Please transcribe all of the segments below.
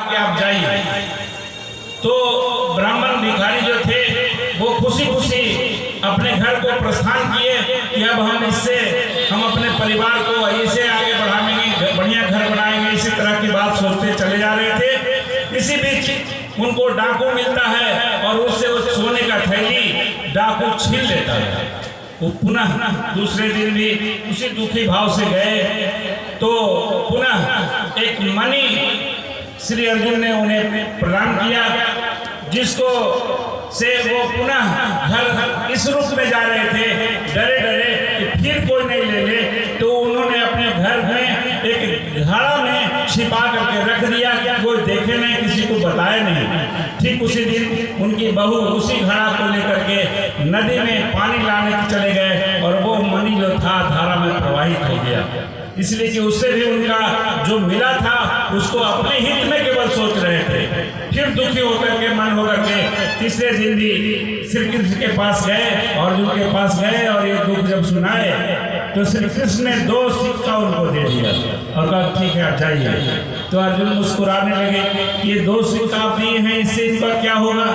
कि आप जाइए। तो ब्राह्मण भिखारी जो थे वो खुशी खुशी अपने घर को प्रस्थान किए कि अब हम अपने परिवार को ऐसे आगे बढ़ाएंगे, बढ़िया घर बनाएंगे, इसी तरह की बात सोचते चले जा रहे थे। इसी बीच उनको डाकू मिलता है और उससे वो सोने का थैली डाकू छीन लेता है। वो पुनः दूसरे दिन भी उसी दुखी भाव से गए तो पुनः एक मणि श्री अर्जुन ने उन्हें प्रदान किया, जिसको से वो पुनः घर इस रूप में जा रहे थे डरे डरे कि फिर कोई नहीं ले ले। तो उन्होंने अपने घर में एक घड़ा में छिपा करके रख दिया कि कोई देखे नहीं, किसी को बताए नहीं। ठीक उसी दिन उनकी बहू उसी घड़ा को लेकर के नदी में पानी लाने चले गए और वो मणि जो था धारा में प्रवाहित हो गया, इसलिए कि उससे भी उनका जो मिला था उसको अपने हित में केवल सोच रहे थे। फिर दुखी होकर के मन होकर के तीसरे दिन भी श्री कृष्ण के पास गए, अर्जुन के पास गए और ये दुख जब सुनाए तो श्री कृष्ण ने 2 सिक्का उनको दे दिया और कहा ठीक है आप जाइए। तो अर्जुन मुस्कुराने लगे, ये 2 सिक्का आप दिए हैं, इससे इनका क्या होगा?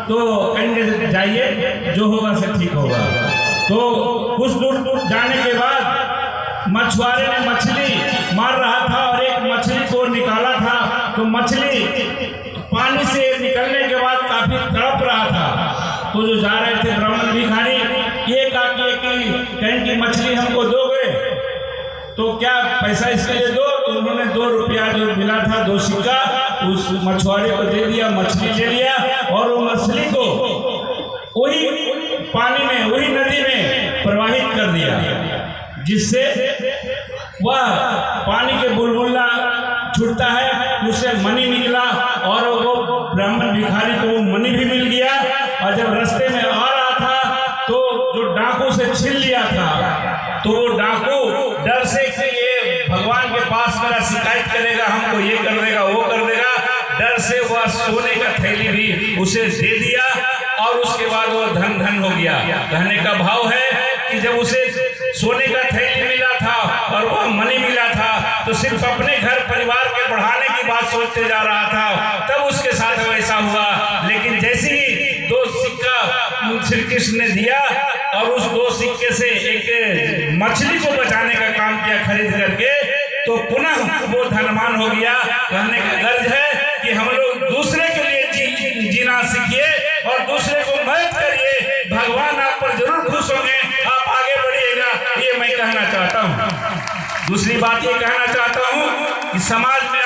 तो कहेंगे जाइए, जो होगा से ठीक होगा। तो कुछ दूर जाने के बाद मछुआरे ने मछली मार रहा था और एक मछली को निकाला था। तो मछली पानी से निकलने के बाद काफी तड़प रहा था। तो जो जा रहे थे ब्राह्मण भिखारी ये कहें कि मछली हमको दोगे तो क्या पैसा इसके लिए दो। तो उन्होंने 2 रुपया जो मिला था 2 सिक्का उस मछुआरे को दे दिया, मछली ले लिया और वो मछली को वही पानी में वही नदी में प्रवाहित कर दिया, जिससे वह पानी के बुलबुला छूटता है, उससे मणि निकला और वो ब्राह्मण भिखारी को वो मणि भी मिल गया। और जब रास्ते में आ रहा था तो जो डाकू से छीन लिया था तो वो डाकू डर से कि ये भगवान के पास मेरा शिकायत करेगा, हमको ये कर देगा वो कर देगा, डर से वह सोने का थैली भी उसे दे दिया और उसके बाद वो धन धन हो गया। कहने का भाव है कि जब उसे सोने का थैली मिला था और वह मणि मिला था तो सिर्फ अपने घर परिवार के बढ़ाने की बात सोचते जा रहा था, तब उसके साथ वैसा हुआ। लेकिन जैसे ही 2 सिक्का श्री कृष्ण ने दिया और उस 2 सिक्के से एक मछली को बचाने का काम किया खरीद करके, तो पुनः वो धनवान हो गया। कहने का गर्ज है कि हम लोग दूसरे के लिए जीना सीखिए और दूसरे को मदद करिए, भगवान आप पर जरूर खुश होंगे, आप आगे बढ़िएगा, ये मैं कहना चाहता हूँ। दूसरी बात ये कहना चाहता हूँ कि समाज में